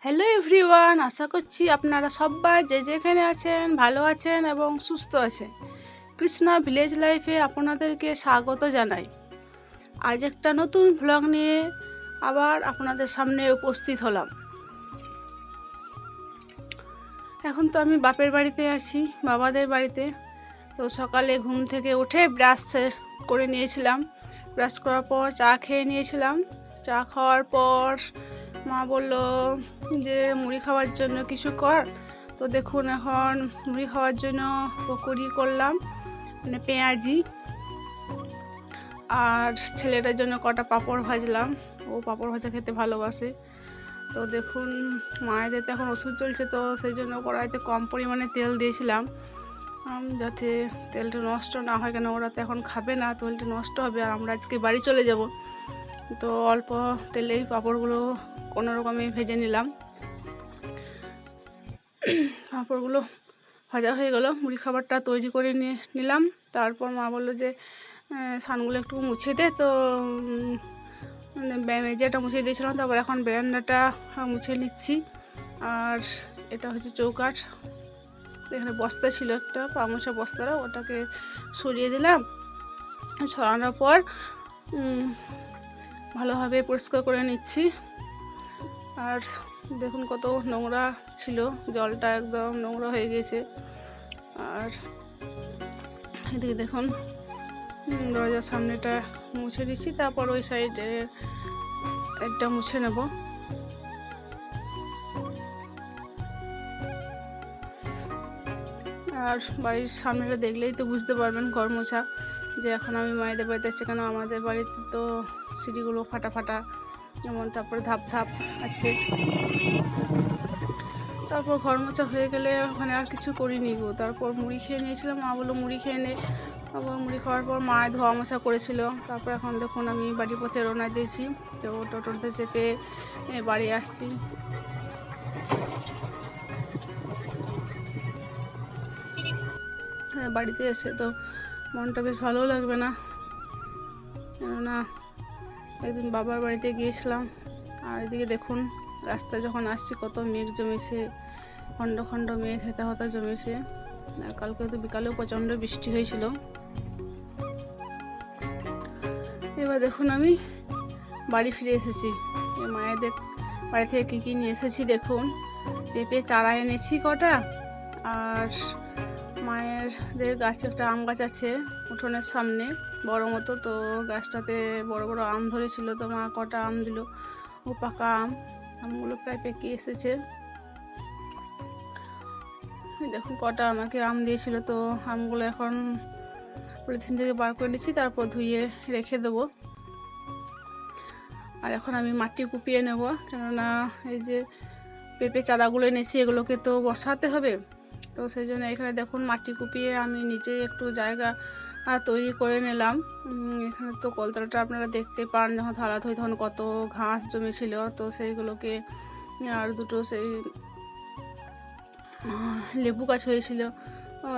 Hello everyone, আশা করছি আপনারা সবাই যে যেখানে আছেন ভালো আছেন এবং সুস্থ আছেন। কৃষ্ণা ভিলেজ লাইফে আপনাদেরকে স্বাগত জানাই। আজ একটা নতুন ভ্লগ নিয়ে আবার আপনাদের সামনে উপস্থিত হলাম। এখন তো আমি বাপের বাড়িতে আছি, বাবাদের বাড়িতে। তো সকালে ঘুম থেকে উঠে ব্রাশ করে নিয়েছিলাম। ব্রাশ করার পর চা খেয়ে নিয়েছিলাম। চা খাওয়ার পর মা বলল যে মুড়ি খাওয়ার জন্য কিছু কর। তো দেখুন এখন মুড়ি খাওয়ার জন্য পকোড়ি করলাম, মানে পেঁয়াজি। আর ছেলেটার জন্য কটা পাঁপড় ভাজলাম, ও পাঁপড় ভাজা খেতে ভালোবাসে। তো দেখুন মায়েদের তো এখন ওষুধ চলছে, তো সেই জন্য কড়াইতে কম পরিমাণে তেল দিয়েছিলাম, যাতে তেলটা নষ্ট না হয়, কেন ওরা তো এখন খাবে না, তেলটা নষ্ট হবে আর আমরা আজকে বাড়ি চলে যাব। তো অল্প তেলেই পাঁপড়গুলো কোনো রকমে ভেজে নিলাম। পাঁপড়গুলো ভাজা হয়ে গেল, মুড়ি খাবারটা তৈরি করে নিলাম। তারপর মা বললো যে সানগুলো একটু মুছে দে। তো মেঝেটা মুছে দিয়েছিলাম, তারপর এখন বেরান্দাটা মুছে নিচ্ছি। আর এটা হচ্ছে চৌকাঠ, এখানে বস্তা ছিল একটা পামোচা বস্তাটা, ওটাকে সরিয়ে দিলাম। সরানোর পর ভালোভাবে পরিষ্কার করে নিচ্ছি। আর দেখুন কত নোংরা ছিল, জলটা একদম নোংরা হয়ে গেছে। আর এদিকে দেখুন দরজার সামনেটা মুছে দিচ্ছি, তারপর ওই সাইডে একটা মুছে নেব। আর বাড়ির সামনেটা দেখলেই তো বুঝতে পারবেন ঘর মোছা, যে এখন আমি মায়েদের বাড়িতে আছি, কেন আমাদের বাড়িতে তো সিঁড়িগুলো ফাটা ফাটা যেমন, তারপরে ধাপ ধাপ আছে। তারপর ঘর মোছা হয়ে গেলে ওখানে আর কিছু করিনি গো। তারপর মুড়ি খেয়ে নিয়েছিলাম, মা বললো মুড়ি খেয়ে নে। তারপর মুড়ি খাওয়ার পর মায়ের ধোয়া মোছা করেছিল। তারপর এখন দেখুন আমি বাড়ির পথে রওনা দিয়েছি। তো টোটোতে চেপে বাড়ি আসছি। বাড়িতে এসে তো মনটা বেশ ভালো লাগবে না, কেননা একদিন বাবার বাড়িতে গিয়েছিলাম। আর এদিকে দেখুন রাস্তায় যখন আসছি কত মেঘ জমেছে, খণ্ড খণ্ড মেঘ হেতা হতা জমেছে। আর কালকে তো বিকালেও প্রচণ্ড বৃষ্টি হয়েছিল। এবার দেখুন আমি বাড়ি ফিরে এসেছি। মায়েদের বাড়ি থেকে কী কী নিয়ে এসেছি দেখুন। পেঁপে চারা এনেছি কটা, আর মায়েরদের গাছে একটা আম গাছ আছে উঠোনের সামনে বড় মতো, তো গাছটাতে বড় বড় আম ধরেছিল, তো মা কটা আম দিল, ও পাকা আমগুলো প্রায় পেকে এসেছে। দেখুন কটা আমাকে আম দিয়েছিল, তো আমগুলো এখন পলিথিন থেকে বার করে নিচ্ছি, তারপর ধুয়ে রেখে দেবো। আর এখন আমি মাটি কুপিয়ে নেব, কেননা এই যে পেঁপে চারাগুলো এনেছি এগুলোকে তো বসাতে হবে। তো সেই জন্য এখানে দেখুন মাটি কুপিয়ে আমি নিচে একটু জায়গা তৈরি করে নিলাম। এখানে তো কলতলাটা আপনারা দেখতে পান, যখন থালাত হই তখন কত ঘাস জমেছিল, তো সেইগুলোকে আর দুটো সেই লেবু গাছ হয়েছিল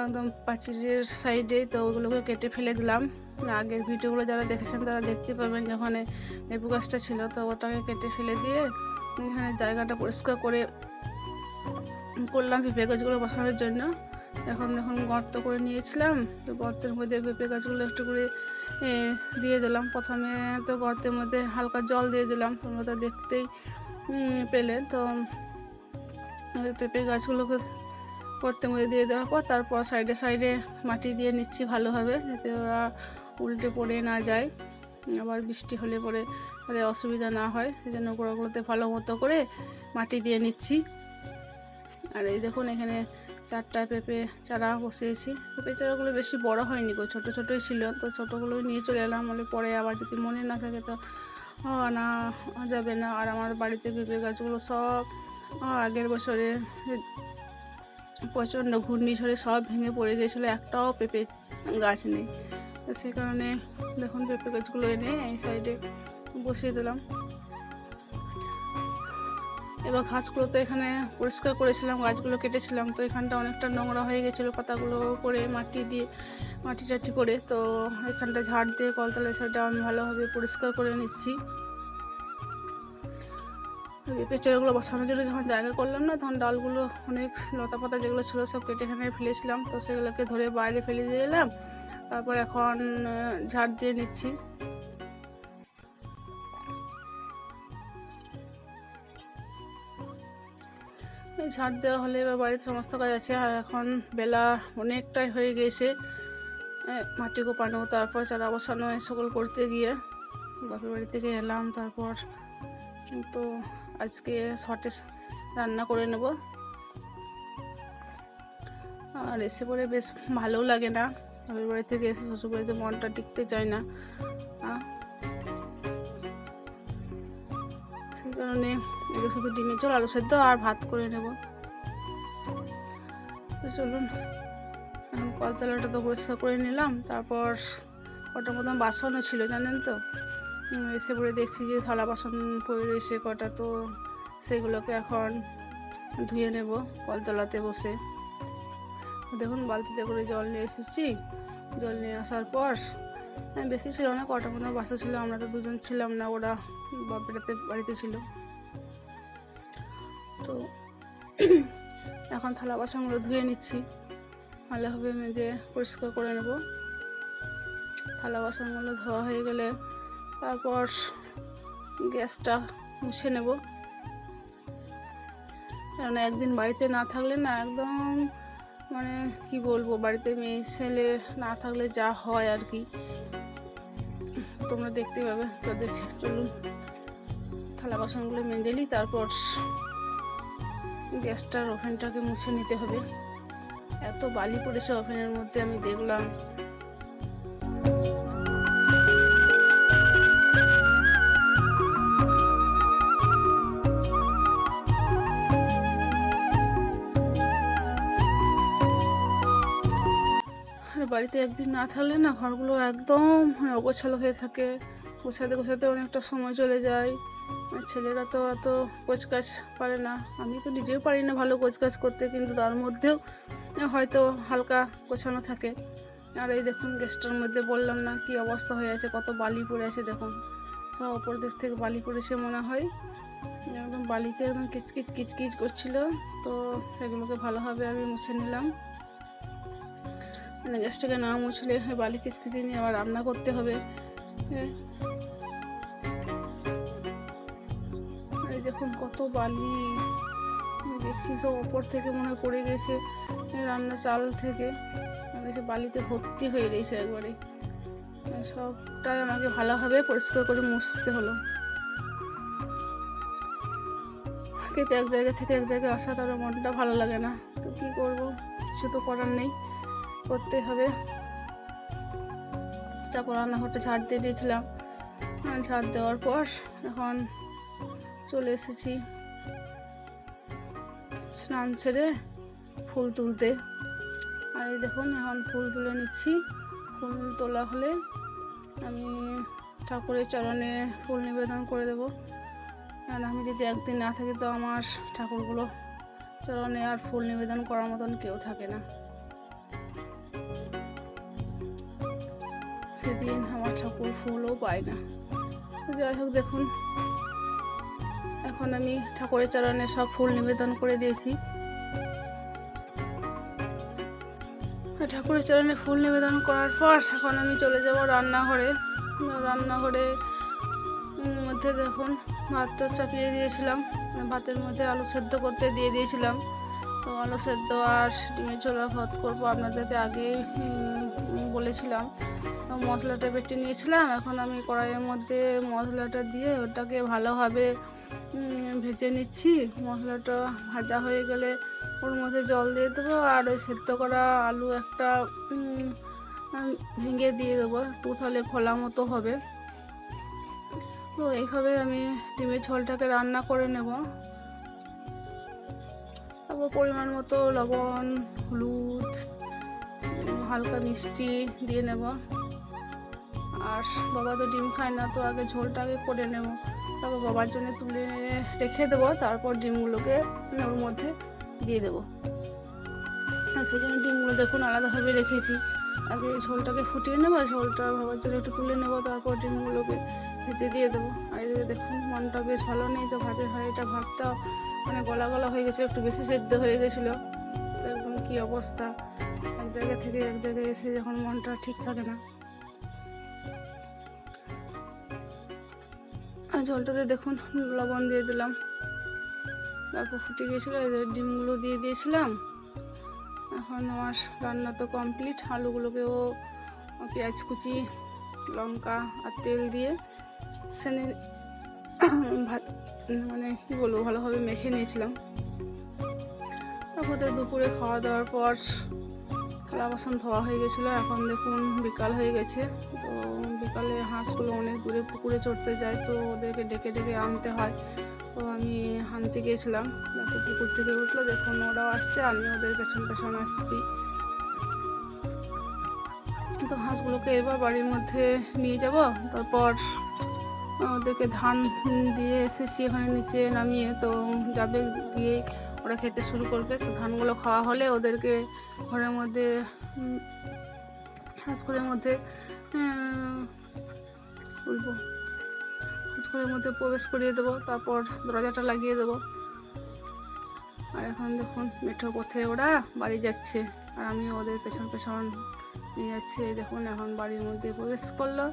একদম পাঁচিলের সাইডে, তো ওগুলোকে কেটে ফেলে দিলাম। আগের ভিডিওগুলো যারা দেখেছেন তারা দেখতে পাবেন, যখন লেবু গাছটা ছিল তো ওটাকে কেটে ফেলে দিয়ে এখানে জায়গাটা পরিষ্কার করে করলাম পেঁপে গাছগুলো বসানোর জন্য। এখন দেখুন গর্ত করে নিয়েছিলাম, তো গর্তের মধ্যে পেঁপে গাছগুলো একটু করে দিয়ে দিলাম। প্রথমে তো গর্তের মধ্যে হালকা জল দিয়ে দিলাম, তোমরা তো দেখতেই পেলে। তো পেঁপে গাছগুলোকে গর্তের মধ্যে দিয়ে দেওয়ার পর তারপর সাইডে সাইডে মাটি দিয়ে নিচ্ছি ভালোভাবে, যাতে ওরা উল্টে পড়ে না যায়, আবার বৃষ্টি হলে পরে তাদের অসুবিধা না হয়, সেই জন্য গোড়াগুলোতে ভালো মতো করে মাটি দিয়ে নিচ্ছি। আর এই দেখুন এখানে 4টা পেঁপে চারা বসিয়েছি। পেঁপে চারাগুলো বেশি বড় হয়নি গো, ছোটো ছোটোই ছিল, তো ছোটোগুলো নিয়ে চলে এলাম, বলে পরে আবার যদি মনে না থাকে তো না যাবে না। আর আমার বাড়িতে পেঁপে গাছগুলো সব আগের বছরে প্রচণ্ড ঘূর্ণিঝড়ে সব ভেঙে পড়ে গিয়েছিলো, একটাও পেঁপে গাছ নেই। তো সেই কারণে দেখুন পেঁপে গাছগুলো এনে এই সাইডে বসিয়ে দিলাম। এবার ঘাসগুলো তো এখানে পরিষ্কার করেছিলাম, গাছগুলো কেটেছিলাম, তো এখানটা অনেকটা নোংরা হয়ে গেছিলো পাতাগুলো করে মাটি দিয়ে মাটি টাটি করে, তো এখানটা ঝাড় দিয়ে কলতলা সাইডটা আমি ভালোভাবে পরিষ্কার করে নিচ্ছি। পেঁপে চারাগুলো বসানোর জন্য যখন জায়গা করলাম না, তখন ডালগুলো অনেক লতা পাতা যেগুলো ছিল সব কেটে ফেলেছিলাম, তো সেগুলোকে ধরে বাইরে ফেলে দিয়ে এলাম। তারপর এখন ঝাড় দিয়ে নিচ্ছি। এই ঝাড় দেওয়া হলে এবার বাড়ির সমস্ত কাজ আছে। আর এখন বেলা অনেকটাই হয়ে গেছে, মাটি কোপানো, তারপর চারা বসানো, এই সকল করতে গিয়ে বাপের বাড়ি থেকে এলাম। তারপর তো আজকে শর্টে রান্না করে নেব। আর এসে পরে বেশ ভালোও লাগে না, বাপের বাড়ি থেকে এসে শ্বশুর বাড়িতে মনটা টিকতে চায় না, সেই কারণে এগুলো শুধু ডিমের ঝোল, আলু সেদ্ধ আর ভাত করে নেব। তো চলুন, এখন কলতলাটা তো পরিষ্কার করে নিলাম। তারপর কটার মতন বাসনও ছিল জানেন তো, এসে পরে দেখছি যে থালা বাসন পড়ে রয়েছে কটা, তো সেগুলোকে এখন ধুয়ে নেব কলতলাতে বসে। দেখুন বালতিতে করে জল নিয়ে এসেছি। জল নিয়ে আসার পর বেশি ছিল না, কটার মতো বাসন ছিল, আমরা তো দুজন ছিলাম না, ওরা বাপেরাতে বাড়িতে ছিল। তো এখন থালা বাসনগুলো ধুয়ে নিচ্ছি, ভালোভাবে মেজে পরিষ্কার করে নেব। থালা বাসনগুলো ধোয়া হয়ে গেলে তারপর গ্যাসটা মুছে নেব। কারণ একদিন বাড়িতে না থাকলে না একদম মানে কি বলবো, বাড়িতে মেয়ে ছেলে না থাকলে যা হয় আর কি, তোমরা দেখতে পাবে। তো দেখে চলুন থালা বাসনগুলো মেজে নিই, তারপর গ্যাসটার ওভেনটাকে মুছে নিতে হবে। এত বালি পড়েছে ওভেনের মধ্যে, আমি দেখলাম। বাড়িতে একদিন না থাকলে না ঘরগুলো একদম অগোছালো হয়ে থাকে, গোছাতে গোছাতে অনেকটা সময় চলে যায়। আর ছেলেরা তো অত গোছগাছ পারে না, আমি তো নিজেও পারি না ভালো গোছগাছ করতে, কিন্তু তার মধ্যেও হয়তো হালকা গোছানো থাকে। আর এই দেখুন গ্যাসটার মধ্যে বললাম না কি অবস্থা হয়ে আছে, কত বালি পড়ে আছে দেখুন, সব ওপর দিক থেকে বালি পড়েছে মনে হয়, একদম বালিতে একদম কিচকিচ কিচকিচ করছিল। তো সেগুলোকে ভালোভাবে আমি মুছে নিলাম। মানে গ্যাসটাকে না মুছলে বালি কিচকিচে নিয়ে আবার রান্না করতে হবে। এই দেখুন কত বালি দেখছি, সব ওপর থেকে মনে হয় পড়ে গেছে রান্না চাল থেকে, বালিতে ভর্তি হয়ে রয়েছে একবারে। সবটাই আমাকে ভালোভাবে পরিষ্কার করে মুছতে হলো। কিন্তু এক জায়গা থেকে এক জায়গায় আসা, তার মনটা ভালো লাগে না, তো কি করব, কিছু তো করার নেই, করতে হবে। তারপর রান্নাঘরটা ঝাড় দিয়ে দিয়েছিলাম, ঝাড় দেওয়ার পর এখন চলে এসেছি স্নান ছেড়ে ফুল তুলতে। আর এই দেখুন এখন ফুল তুলে নিচ্ছি। ফুল তোলা হলে আমি ঠাকুরের চরণে ফুল নিবেদন করে দেবো। আর আমি যদি একদিন না থাকি তো আমার ঠাকুরগুলো চরণে আর ফুল নিবেদন করার মতন কেউ থাকে না, সেদিন আমার ঠাকুর ফুলও পায় না। যাই হোক দেখুন, এখন আমি ঠাকুরের চরণে সব ফুল নিবেদন করে দিয়েছি। ঠাকুরের চরণে ফুল নিবেদন করার পর এখন আমি চলে যাব রান্নাঘরে। রান্নাঘরে মধ্যে দেখুন ভাত তো চাপিয়ে দিয়েছিলাম, ভাতের মধ্যে আলু সেদ্ধ করতে দিয়ে দিয়েছিলাম। তো আলু সেদ্ধ আর ডিমের ঝোলা ভাত করবো, আপনাদেরকে আগেই বলেছিলাম। তো মশলাটা বেটে নিয়েছিলাম, এখন আমি কড়াইয়ের মধ্যে মশলাটা দিয়ে ওটাকে ভালোভাবে ভেজে নিচ্ছি। মশলাটা ভাজা হয়ে গেলে ওর মধ্যে জল দিয়ে দেবো, আর ওই সেদ্ধ করা আলু একটা ভেঙে দিয়ে দেবো, একটু তাহলে খোলা মতো হবে। তো এইভাবে আমি ডিমের ঝোলটাকে রান্না করে নেব। তারপর পরিমাণ মতো লবণ, হলুদ, হালকা মিষ্টি দিয়ে নেব। আর বাবা তো ডিম খায় না, তো আগে ঝোলটাকে করে নেব, তারপর বাবার জন্য তুলে রেখে দেবো, তারপর ডিমগুলোকে ওর মধ্যে দিয়ে দেবো। আর সেই জন্য ডিমগুলো দেখুন আলাদাভাবে রেখেছি, আগে এই ঝোলটাকে ফুটিয়ে নেবো, ঝোলটা ভাবার জন্য একটু তুলে নেবো, তারপর ডিমগুলোকে ভেজে দিয়ে দেবো। আর এদিকে দেখুন মনটা বেশ ভালো নেই, তো ভাতের হাঁড়িটা ভাতটা মানে গলা গলা হয়ে গেছিলো, একটু বেশি সেদ্ধ হয়ে গেছিলো। তো একদম কী অবস্থা, এক জায়গা থেকে এক জায়গায় এসে যখন মনটা ঠিক থাকে না। আর ঝোলটাতে দেখুন লবণ দিয়ে দিলাম, তারপর ফুটে গিয়েছিলো, এদের ডিমগুলো দিয়ে দিয়েছিলাম। এখন আমার রান্না তো কমপ্লিট। আলুগুলোকেও পেঁয়াজ কুচি, লঙ্কা আর তেল দিয়ে সেনে ভাত মানে কী বলবো ভালোভাবে মেখে নিয়েছিলাম। তারপর দুপুরে খাওয়া দাওয়ার পর থালা বাসন ধোয়া হয়ে গেছিলো। এখন দেখুন বিকাল হয়ে গেছে, তো বিকালে হাঁসগুলো অনেক দূরে পুকুরে চড়তে যায়, তো ওদেরকে ডেকে ডেকে আনতে হয়। তো আমি আনতে গিয়েছিলাম, তারপর পুকুর থেকে উঠলো, দেখুন ওরাও আসছে, আমি ওদের পেছন পেছন আসছি। তো হাঁসগুলোকে এবার বাড়ির মধ্যে নিয়ে যাব, তারপর ওদেরকে ধান দিয়ে এসেছি এখানে নিচে নামিয়ে, তো যাবে গিয়ে ওরা খেতে শুরু করবে। তো ধানগুলো খাওয়া হলে ওদেরকে ঘরের মধ্যে হাঁসঘরের মধ্যে বলবো হাঁসঘরের মধ্যে প্রবেশ করিয়ে দেবো, তারপর দরজাটা লাগিয়ে দেবো। আর এখন দেখুন মেঠো পথে ওরা বাড়ি যাচ্ছে, আর আমি ওদের পেছন পেছন নিয়ে যাচ্ছি। এই দেখুন এখন বাড়ির মধ্যে প্রবেশ করলো,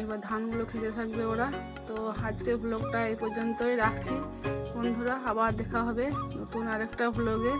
এবার ধানগুলো খেতে থাকবে ওরা। তো আজকের ব্লগটা এই পর্যন্তই রাখছি বন্ধুরা, আবার দেখা হবে নতুন আরেকটা ব্লগে।